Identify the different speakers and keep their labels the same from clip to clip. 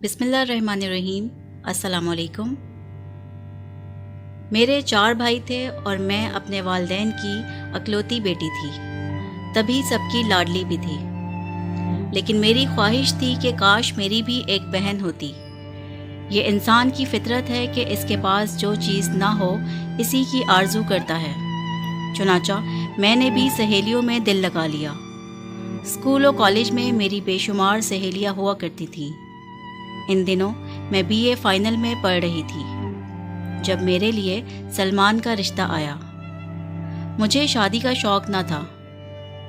Speaker 1: بسم اللہ الرحمن الرحیم۔ السلام علیکم۔ میرے 4 بھائی تھے اور میں اپنے والدین کی اکلوتی بیٹی تھی، تبھی سب کی لاڈلی بھی تھی۔ لیکن میری خواہش تھی کہ کاش میری بھی ایک بہن ہوتی۔ یہ انسان کی فطرت ہے کہ اس کے پاس جو چیز نہ ہو اسی کی آرزو کرتا ہے۔ چنانچہ میں نے بھی سہیلیوں میں دل لگا لیا۔ اسکول و کالج میں میری بے شمار سہیلیاں ہوا کرتی تھیں۔ ان دنوں میں BA فائنل میں پڑھ رہی تھی جب میرے لیے سلمان کا رشتہ آیا۔ مجھے شادی کا شوق نہ تھا،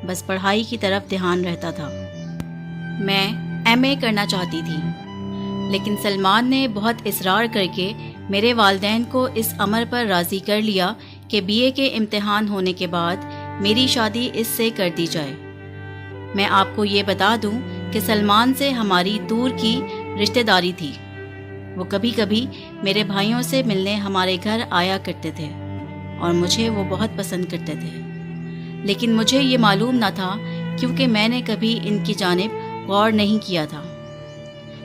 Speaker 1: بس پڑھائی کی طرف دھیان رہتا تھا۔ میں MA کرنا چاہتی تھی، لیکن سلمان نے بہت اصرار کر کے میرے والدین کو اس امر پر راضی کر لیا کہ BA کے امتحان ہونے کے بعد میری شادی اس سے کر دی جائے۔ میں آپ کو یہ بتا دوں کہ سلمان سے ہماری دور کی رشتہ داری تھی۔ وہ کبھی کبھی میرے بھائیوں سے ملنے ہمارے گھر آیا کرتے تھے اور مجھے وہ بہت پسند کرتے تھے، لیکن مجھے یہ معلوم نہ تھا کیونکہ میں نے کبھی ان کی جانب غور نہیں کیا تھا۔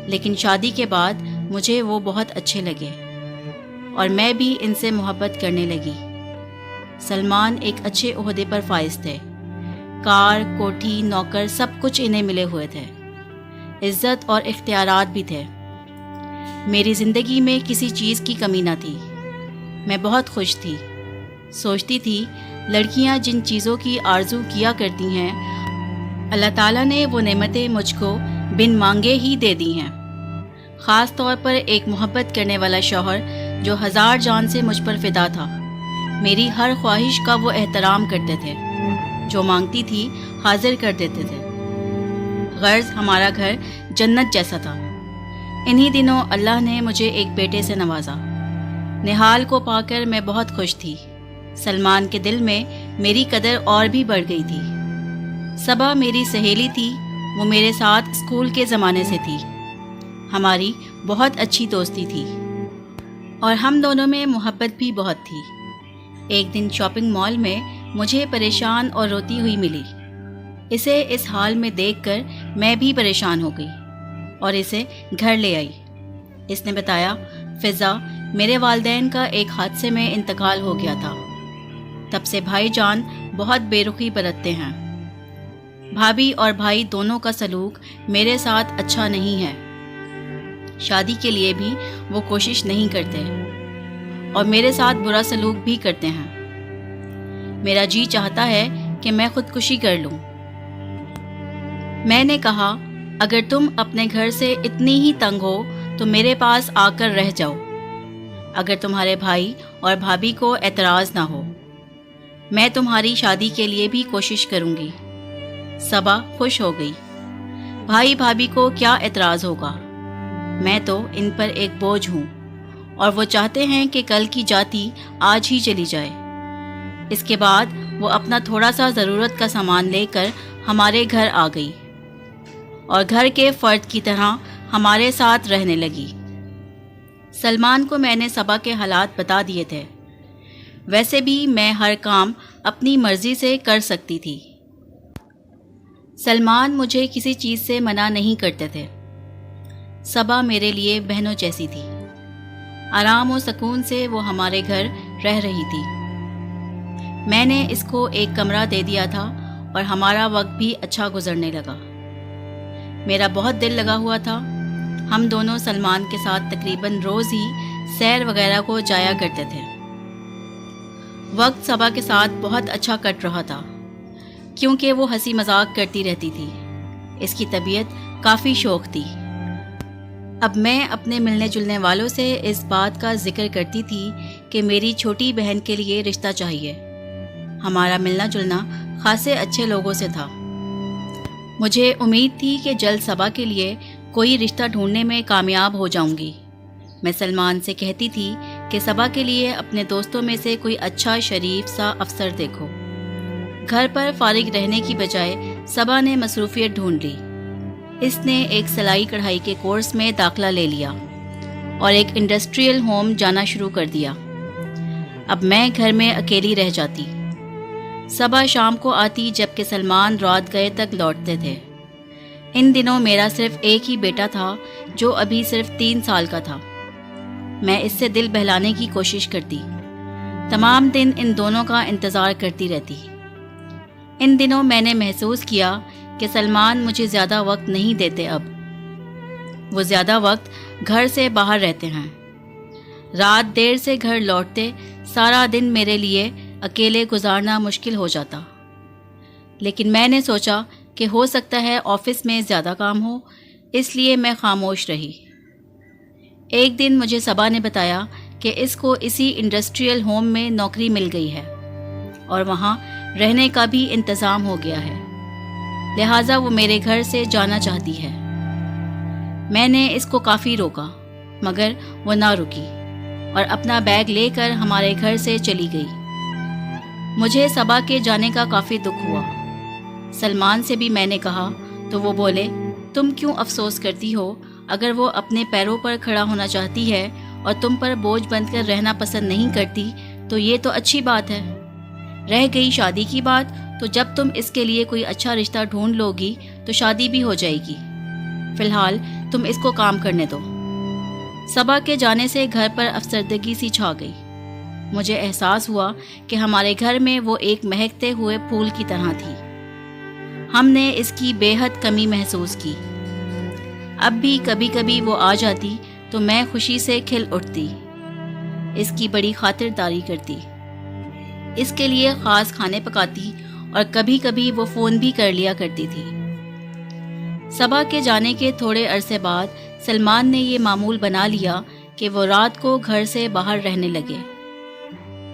Speaker 1: لیکن شادی کے بعد مجھے وہ بہت اچھے لگے اور میں بھی ان سے محبت کرنے لگی۔ سلمان ایک اچھے عہدے پر فائز تھے، کار، کوٹھی، نوکر سب کچھ انہیں ملے ہوئے تھے، عزت اور اختیارات بھی تھے۔ میری زندگی میں کسی چیز کی کمی نہ تھی۔ میں بہت خوش تھی، سوچتی تھی لڑکیاں جن چیزوں کی آرزو کیا کرتی ہیں اللہ تعالیٰ نے وہ نعمتیں مجھ کو بن مانگے ہی دے دی ہیں۔ خاص طور پر ایک محبت کرنے والا شوہر جو 1000 جان سے مجھ پر فدا تھا۔ میری ہر خواہش کا وہ احترام کرتے تھے، جو مانگتی تھی حاضر کر دیتے تھے۔ غرض ہمارا گھر جنت جیسا تھا۔ انہی دنوں اللہ نے مجھے ایک بیٹے سے نوازا۔ نہال کو پا کر میں بہت خوش تھی۔ سلمان کے دل میں میری قدر اور بھی بڑھ گئی تھی۔ صبا میری سہیلی تھی، وہ میرے ساتھ اسکول کے زمانے سے تھی۔ ہماری بہت اچھی دوستی تھی اور ہم دونوں میں محبت بھی بہت تھی۔ ایک دن شاپنگ مال میں مجھے پریشان اور روتی ہوئی ملی۔ اسے اس حال میں دیکھ کر میں بھی پریشان ہو گئی اور اسے گھر لے آئی۔ اس نے بتایا، فضا، میرے والدین کا ایک حادثے میں انتقال ہو گیا تھا۔ تب سے بھائی جان بہت بے رخی برتتے ہیں۔ بھابھی اور بھائی دونوں کا سلوک میرے ساتھ اچھا نہیں ہے۔ شادی کے لیے بھی وہ کوشش نہیں کرتے اور میرے ساتھ برا سلوک بھی کرتے ہیں۔ میرا جی چاہتا ہے کہ میں خودکشی کر لوں۔ میں نے کہا، اگر تم اپنے گھر سے اتنی ہی تنگ ہو تو میرے پاس آ کر رہ جاؤ، اگر تمہارے بھائی اور بھابھی کو اعتراض نہ ہو۔ میں تمہاری شادی کے لیے بھی کوشش کروں گی۔ صبا خوش ہو گئی۔ بھائی بھابھی کو کیا اعتراض ہوگا؟ میں تو ان پر ایک بوجھ ہوں اور وہ چاہتے ہیں کہ کل کی جاتی آج ہی چلی جائے۔ اس کے بعد وہ اپنا تھوڑا سا ضرورت کا سامان لے کر ہمارے گھر آ گئی اور گھر کے فرد کی طرح ہمارے ساتھ رہنے لگی۔ سلمان کو میں نے صبا کے حالات بتا دیے تھے۔ ویسے بھی میں ہر کام اپنی مرضی سے کر سکتی تھی۔ سلمان مجھے کسی چیز سے منع نہیں کرتے تھے۔ صبا میرے لیے بہنوں جیسی تھی۔ آرام و سکون سے وہ ہمارے گھر رہ رہی تھی۔ میں نے اس کو ایک کمرہ دے دیا تھا اور ہمارا وقت بھی اچھا گزرنے لگا۔ میرا بہت دل لگا ہوا تھا۔ ہم دونوں سلمان کے ساتھ تقریباً روز ہی سیر وغیرہ کو جایا کرتے تھے۔ وقت صبا کے ساتھ بہت اچھا کٹ رہا تھا کیونکہ وہ ہنسی مذاق کرتی رہتی تھی۔ اس کی طبیعت کافی شوخ تھی۔ اب میں اپنے ملنے جلنے والوں سے اس بات کا ذکر کرتی تھی کہ میری چھوٹی بہن کے لیے رشتہ چاہیے۔ ہمارا ملنا جلنا خاصے اچھے لوگوں سے تھا۔ مجھے امید تھی کہ جلد صبا کے لیے کوئی رشتہ ڈھونڈنے میں کامیاب ہو جاؤں گی۔ میں سلمان سے کہتی تھی کہ صبا کے لیے اپنے دوستوں میں سے کوئی اچھا شریف سا افسر دیکھو۔ گھر پر فارغ رہنے کی بجائے صبا نے مصروفیت ڈھونڈ لی۔ اس نے ایک سلائی کڑھائی کے کورس میں داخلہ لے لیا اور ایک انڈسٹریل ہوم جانا شروع کر دیا۔ اب میں گھر میں اکیلی رہ جاتی۔ صبا شام کو آتی جبکہ سلمان رات گئے تک لوٹتے تھے۔ ان دنوں میرا صرف ایک ہی بیٹا تھا جو ابھی صرف 3 سال کا تھا۔ میں اس سے دل بہلانے کی کوشش کرتی، تمام دن ان دونوں کا انتظار کرتی رہتی۔ ان دنوں میں نے محسوس کیا کہ سلمان مجھے زیادہ وقت نہیں دیتے اب۔ وہ زیادہ وقت گھر سے باہر رہتے ہیں۔ رات دیر سے گھر لوٹتے سارا دن میرے لیے اکیلے گزارنا مشکل ہو جاتا۔ لیکن میں نے سوچا کہ ہو سکتا ہے آفس میں زیادہ کام ہو، اس لیے میں خاموش رہی۔ ایک دن مجھے صبا نے بتایا کہ اس کو اسی انڈسٹریل ہوم میں نوکری مل گئی ہے اور وہاں رہنے کا بھی انتظام ہو گیا ہے، لہٰذا وہ میرے گھر سے جانا چاہتی ہے۔ میں نے اس کو کافی روکا مگر وہ نہ رکی اور اپنا بیگ لے کر ہمارے گھر سے چلی گئی۔ مجھے صبا کے جانے کا کافی دکھ ہوا۔ سلمان سے بھی میں نے کہا تو وہ بولے، تم کیوں افسوس کرتی ہو؟ اگر وہ اپنے پیروں پر کھڑا ہونا چاہتی ہے اور تم پر بوجھ بن کر رہنا پسند نہیں کرتی تو یہ تو اچھی بات ہے۔ رہ گئی شادی کی بات، تو جب تم اس کے لیے کوئی اچھا رشتہ ڈھونڈ لو گی تو شادی بھی ہو جائے گی۔ فی الحال تم اس کو کام کرنے دو۔ صبا کے جانے سے گھر پر افسردگی سی چھا گئی۔ مجھے احساس ہوا کہ ہمارے گھر میں وہ ایک مہکتے ہوئے پھول کی طرح تھی۔ ہم نے اس کی بے حد کمی محسوس کی۔ اب بھی کبھی کبھی وہ آ جاتی تو میں خوشی سے کھل اٹھتی، اس کی بڑی خاطرداری کرتی، اس کے لیے خاص کھانے پکاتی اور کبھی کبھی وہ فون بھی کر لیا کرتی تھی۔ صبا کے جانے کے تھوڑے عرصے بعد سلمان نے یہ معمول بنا لیا کہ وہ رات کو گھر سے باہر رہنے لگے۔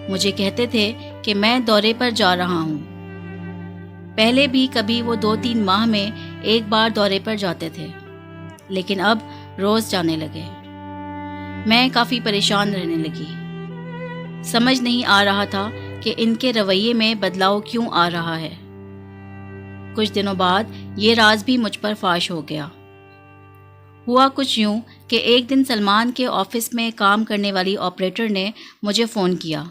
Speaker 1: مجھے کہتے تھے کہ میں دورے پر جا رہا ہوں۔ پہلے بھی کبھی وہ 2-3 ماہ میں ایک بار دورے پر جاتے تھے، لیکن اب روز جانے لگے۔ میں کافی پریشان رہنے لگی۔ سمجھ نہیں آ رہا تھا کہ ان کے رویے میں بدلاؤ کیوں آ رہا ہے۔ کچھ دنوں بعد یہ راز بھی مجھ پر فاش ہو گیا۔ ہوا کچھ یوں کہ ایک دن سلمان کے آفس میں کام کرنے والی آپریٹر نے مجھے فون کیا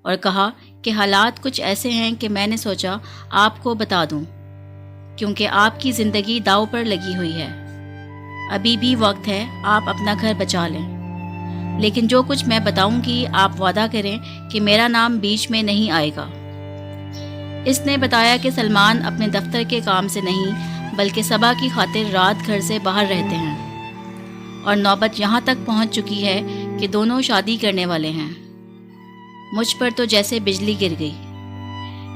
Speaker 1: اور کہا کہ حالات کچھ ایسے ہیں کہ میں نے سوچا آپ کو بتا دوں، کیونکہ آپ کی زندگی داؤ پر لگی ہوئی ہے۔ ابھی بھی وقت ہے، آپ اپنا گھر بچا لیں، لیکن جو کچھ میں بتاؤں گی آپ وعدہ کریں کہ میرا نام بیچ میں نہیں آئے گا۔ اس نے بتایا کہ سلمان اپنے دفتر کے کام سے نہیں بلکہ صبا کی خاطر رات گھر سے باہر رہتے ہیں، اور نوبت یہاں تک پہنچ چکی ہے کہ دونوں شادی کرنے والے ہیں۔ مجھ پر تو جیسے بجلی گر گئی۔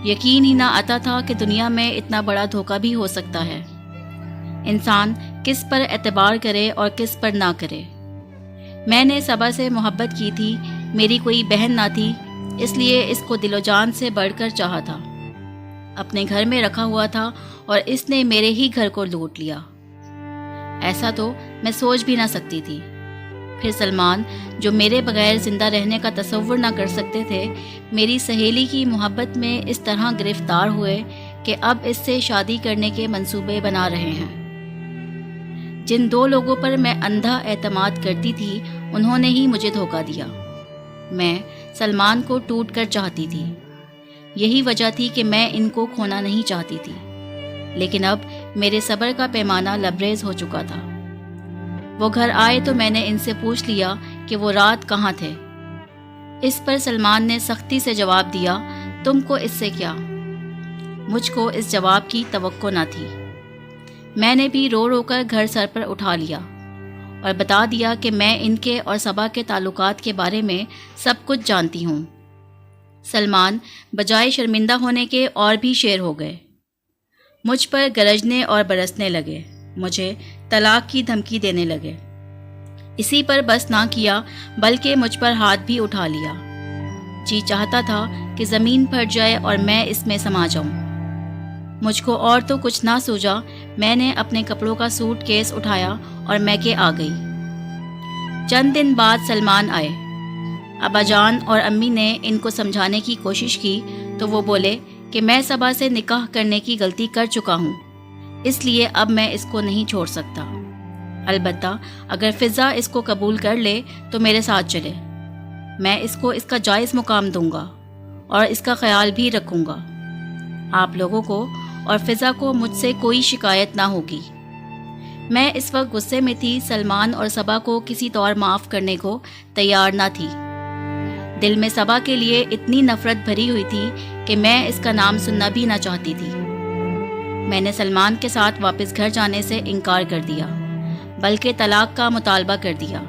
Speaker 1: یقین ہی نہ آتا تھا کہ دنیا میں اتنا بڑا دھوکہ بھی ہو سکتا ہے۔ انسان کس پر اعتبار کرے اور کس پر نہ کرے۔ میں نے صبا سے محبت کی تھی، میری کوئی بہن نہ تھی، اس لیے اس کو دل و جان سے بڑھ کر چاہا تھا۔ اپنے گھر میں رکھا ہوا تھا اور اس نے میرے ہی گھر کو لوٹ لیا۔ ایسا تو میں سوچ بھی نہ سکتی تھی۔ پھر سلمان، جو میرے بغیر زندہ رہنے کا تصور نہ کر سکتے تھے، میری سہیلی کی محبت میں اس طرح گرفتار ہوئے کہ اب اس سے شادی کرنے کے منصوبے بنا رہے ہیں۔ جن 2 لوگوں پر میں اندھا اعتماد کرتی تھی، انہوں نے ہی مجھے دھوکہ دیا۔ میں سلمان کو ٹوٹ کر چاہتی تھی۔ یہی وجہ تھی کہ میں ان کو کھونا نہیں چاہتی تھی، لیکن اب میرے صبر کا پیمانہ لبریز ہو چکا تھا۔ وہ گھر آئے تو میں نے ان سے پوچھ لیا کہ وہ رات کہاں تھے۔ اس پر سلمان نے سختی سے جواب دیا، تم کو اس سے کیا؟ مجھ کو اس جواب کی توقع نہ تھی۔ میں نے بھی رو رو کر گھر سر پر اٹھا لیا اور بتا دیا کہ میں ان کے اور صبا کے تعلقات کے بارے میں سب کچھ جانتی ہوں۔ سلمان بجائے شرمندہ ہونے کے اور بھی شیر ہو گئے، مجھ پر گرجنے اور برسنے لگے، مجھے طلاق کی دھمکی دینے لگے۔ اسی پر بس نہ کیا بلکہ مجھ پر ہاتھ بھی اٹھا لیا۔ جی چاہتا تھا کہ زمین پھٹ جائے اور میں اس میں سما جاؤں۔ مجھ کو اور تو کچھ نہ سوجا، میں نے اپنے کپڑوں کا سوٹ کیس اٹھایا اور میکے آ گئی۔ چند دن بعد سلمان آئے۔ ابا جان اور امی نے ان کو سمجھانے کی کوشش کی تو وہ بولے کہ میں صبا سے نکاح کرنے کی غلطی کر چکا ہوں، اس لیے اب میں اس کو نہیں چھوڑ سکتا۔ البتہ اگر فضا اس کو قبول کر لے تو میرے ساتھ چلے، میں اس کو اس کا جائز مقام دوں گا اور اس کا خیال بھی رکھوں گا۔ آپ لوگوں کو اور فضا کو مجھ سے کوئی شکایت نہ ہوگی۔ میں اس وقت غصے میں تھی، سلمان اور صبا کو کسی طور معاف کرنے کو تیار نہ تھی۔ دل میں صبا کے لیے اتنی نفرت بھری ہوئی تھی کہ میں اس کا نام سننا بھی نہ چاہتی تھی۔ میں نے سلمان کے ساتھ واپس گھر جانے سے انکار کر دیا، بلکہ طلاق کا مطالبہ کر دیا۔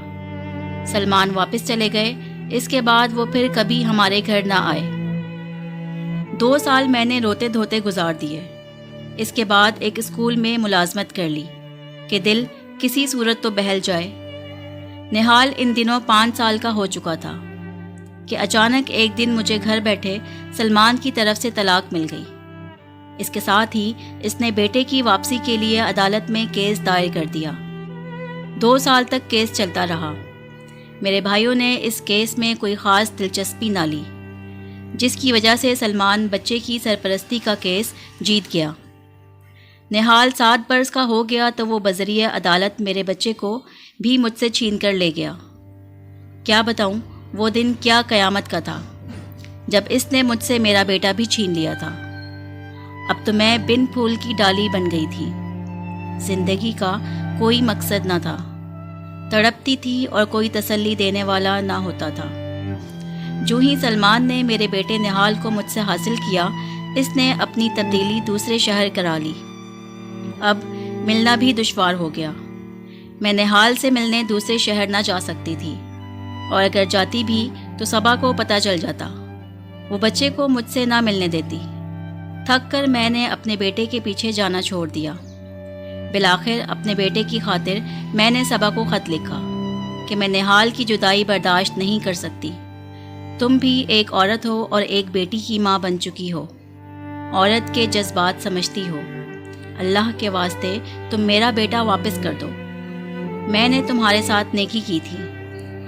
Speaker 1: سلمان واپس چلے گئے، اس کے بعد وہ پھر کبھی ہمارے گھر نہ آئے۔ 2 سال میں نے روتے دھوتے گزار دیے۔ اس کے بعد ایک اسکول میں ملازمت کر لی کہ دل کسی صورت تو بہل جائے۔ نہال ان دنوں 5 سال کا ہو چکا تھا کہ اچانک ایک دن مجھے گھر بیٹھے سلمان کی طرف سے طلاق مل گئی۔ اس کے ساتھ ہی اس نے بیٹے کی واپسی کے لیے عدالت میں کیس دائر کر دیا۔ 2 سال تک کیس چلتا رہا۔ میرے بھائیوں نے اس کیس میں کوئی خاص دلچسپی نہ لی، جس کی وجہ سے سلمان بچے کی سرپرستی کا کیس جیت گیا۔ نہال 7 برس کا ہو گیا تو وہ بذریعہ عدالت میرے بچے کو بھی مجھ سے چھین کر لے گیا۔ کیا بتاؤں وہ دن کیا قیامت کا تھا جب اس نے مجھ سے میرا بیٹا بھی چھین لیا تھا۔ اب تو میں بن پھول کی ڈالی بن گئی تھی۔ زندگی کا کوئی مقصد نہ تھا، تڑپتی تھی اور کوئی تسلی دینے والا نہ ہوتا تھا۔ جو ہی سلمان نے میرے بیٹے نہال کو مجھ سے حاصل کیا، اس نے اپنی تبدیلی دوسرے شہر کرا لی۔ اب ملنا بھی دشوار ہو گیا۔ میں نہال سے ملنے دوسرے شہر نہ جا سکتی تھی، اور اگر جاتی بھی تو صبا کو پتہ چل جاتا۔ وہ بچے کو مجھ سے نہ ملنے دیتی۔ تھک کر میں نے اپنے بیٹے کے پیچھے جانا چھوڑ دیا۔ بالآخر اپنے بیٹے کی خاطر میں نے صبا کو خط لکھا کہ میں نہال کی جدائی برداشت نہیں کر سکتی۔ تم بھی ایک عورت ہو اور ایک بیٹی کی ماں بن چکی ہو، عورت کے جذبات سمجھتی ہو۔ اللہ کے واسطے تم میرا بیٹا واپس کر دو۔ میں نے تمہارے ساتھ نیکی کی تھی،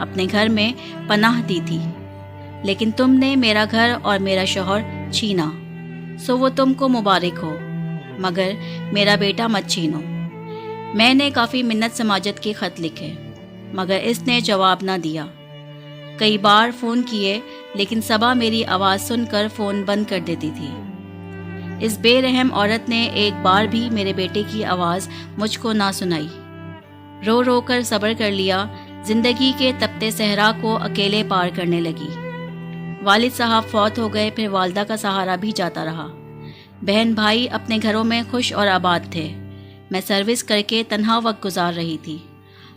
Speaker 1: اپنے گھر میں پناہ دی تھی، لیکن تم نے میرا گھر اور میرا شوہر چھینا، سو وہ تم کو مبارک ہو، مگر میرا بیٹا مت چھینو۔ میں نے کافی منت سماجت کے خط لکھے، مگر اس نے جواب نہ دیا۔ کئی بار فون کیے، لیکن صبا میری آواز سن کر فون بند کر دیتی تھی۔ اس بے رحم عورت نے ایک بار بھی میرے بیٹے کی آواز مجھ کو نہ سنائی۔ رو رو کر صبر کر لیا، زندگی کے تپتے صحرا کو اکیلے پار کرنے لگی۔ والد صاحب فوت ہو گئے، پھر والدہ کا سہارا بھی جاتا رہا۔ بہن بھائی اپنے گھروں میں خوش اور آباد تھے۔ میں سروس کر کے تنہا وقت گزار رہی تھی۔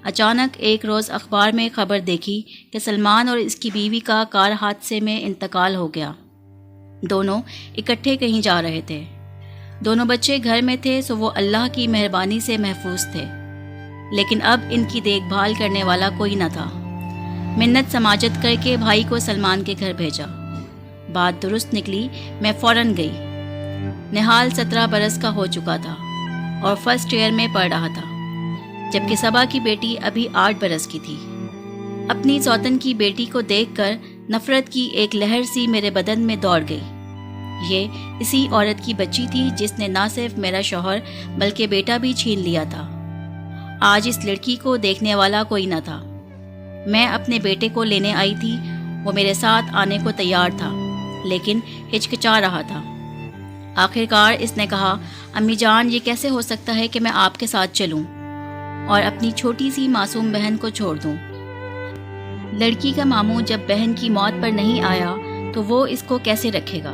Speaker 1: اچانک ایک روز اخبار میں خبر دیکھی کہ سلمان اور اس کی بیوی کا کار حادثے میں انتقال ہو گیا۔ دونوں اکٹھے کہیں جا رہے تھے۔ دونوں بچے گھر میں تھے، سو وہ اللہ کی مہربانی سے محفوظ تھے، لیکن اب ان کی دیکھ بھال کرنے والا کوئی نہ تھا۔ منت سماجت کر کے بھائی کو سلمان کے گھر بھیجا۔ بات درست نکلی، میں فوراً گئی۔ نہال 17 برس کا ہو چکا تھا اور فرسٹ ایئر میں پڑھ رہا تھا، جبکہ صبا کی بیٹی ابھی 8 برس کی تھی۔ اپنی سوتن کی بیٹی کو دیکھ کر نفرت کی ایک لہر سی میرے بدن میں دوڑ گئی۔ یہ اسی عورت کی بچی تھی جس نے نہ صرف میرا شوہر بلکہ بیٹا بھی چھین لیا تھا۔ آج اس لڑکی کو دیکھنے والا کوئی نہ تھا۔ میں اپنے بیٹے کو لینے آئی تھی، وہ میرے ساتھ آنے کو تیار تھا، لیکن ہچکچا رہا تھا۔ آخرکار اس نے کہا، امی جان، یہ کیسے ہو سکتا ہے کہ میں آپ کے ساتھ چلوں اور اپنی چھوٹی سی معصوم بہن کو چھوڑ دوں؟ لڑکی کا ماموں جب بہن کی موت پر نہیں آیا تو وہ اس کو کیسے رکھے گا؟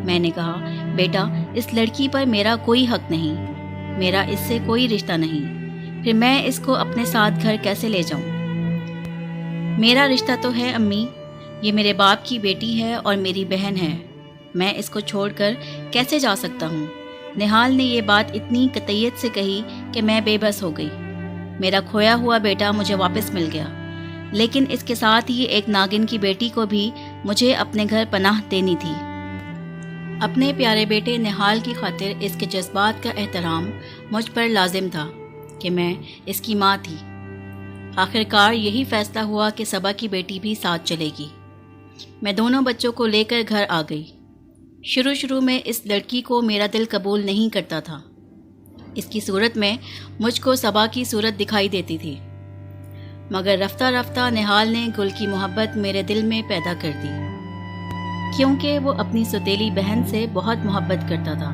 Speaker 1: میں نے کہا، بیٹا، اس لڑکی پر میرا کوئی حق نہیں، میرا اس سے کوئی رشتہ نہیں، پھر میں اس کو اپنے ساتھ گھر کیسے لے جاؤں؟ میرا رشتہ تو ہے امی، یہ میرے باپ کی بیٹی ہے اور میری بہن ہے، میں اس کو چھوڑ کر کیسے جا سکتا ہوں؟ نہال نے یہ بات اتنی قطعیت سے کہی کہ میں بے بس ہو گئی۔ میرا کھویا ہوا بیٹا مجھے واپس مل گیا، لیکن اس کے ساتھ ہی ایک ناگن کی بیٹی کو بھی مجھے اپنے گھر پناہ دینی تھی۔ اپنے پیارے بیٹے نہال کی خاطر اس کے جذبات کا احترام مجھ پر لازم تھا کہ میں اس کی ماں تھی۔ آخرکار یہی فیصلہ ہوا کہ صبا کی بیٹی بھی ساتھ چلے گی۔ میں دونوں بچوں کو لے کر گھر آ گئی۔ شروع میں اس لڑکی کو میرا دل قبول نہیں کرتا تھا۔ اس کی صورت میں مجھ کو صبا کی صورت دکھائی دیتی تھی، مگر رفتہ رفتہ نہال نے گل کی محبت میرے دل میں پیدا کر دی، کیونکہ وہ اپنی سوتیلی بہن سے بہت محبت کرتا تھا۔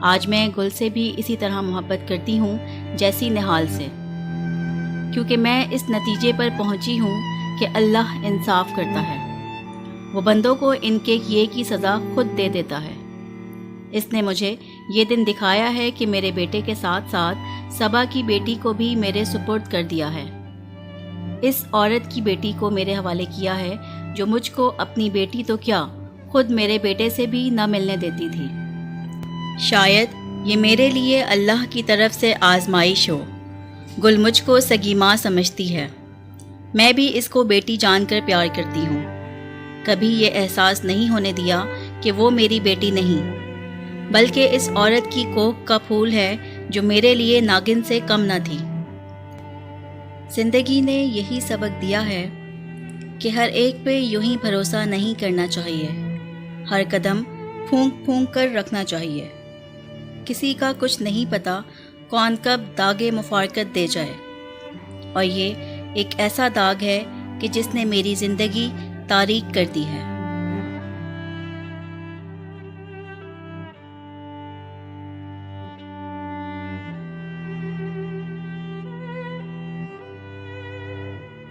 Speaker 1: آج میں گل سے بھی اسی طرح محبت کرتی ہوں جیسی نہال سے، کیونکہ میں اس نتیجے پر پہنچی ہوں کہ اللہ انصاف کرتا ہے، وہ بندوں کو ان کے کیے کی سزا خود دے دیتا ہے۔ اس نے مجھے یہ دن دکھایا ہے کہ میرے بیٹے کے ساتھ ساتھ سبا کی بیٹی کو بھی میرے سپرد کر دیا ہے۔ اس عورت کی بیٹی کو میرے حوالے کیا ہے جو مجھ کو اپنی بیٹی تو کیا خود میرے بیٹے سے بھی نہ ملنے دیتی تھی۔ شاید یہ میرے لیے اللہ کی طرف سے آزمائش ہو۔ گل مجھ کو سگی ماں سمجھتی ہے، میں بھی اس کو بیٹی جان کر پیار کرتی ہوں۔ کبھی یہ احساس نہیں ہونے دیا کہ وہ میری بیٹی نہیں، بلکہ اس عورت کی کوکھ کا پھول ہے جو میرے لیے ناگن سے کم نہ تھی۔ زندگی نے یہی سبق دیا ہے کہ ہر ایک پہ یوں ہی بھروسہ نہیں کرنا چاہیے، ہر قدم پھونک پھونک کر رکھنا چاہیے۔ کسی کا کچھ نہیں پتا کون کب داغ مفارقت دے جائے، اور یہ ایک ایسا داغ ہے کہ جس نے میری زندگی تاریک کر دی ہے۔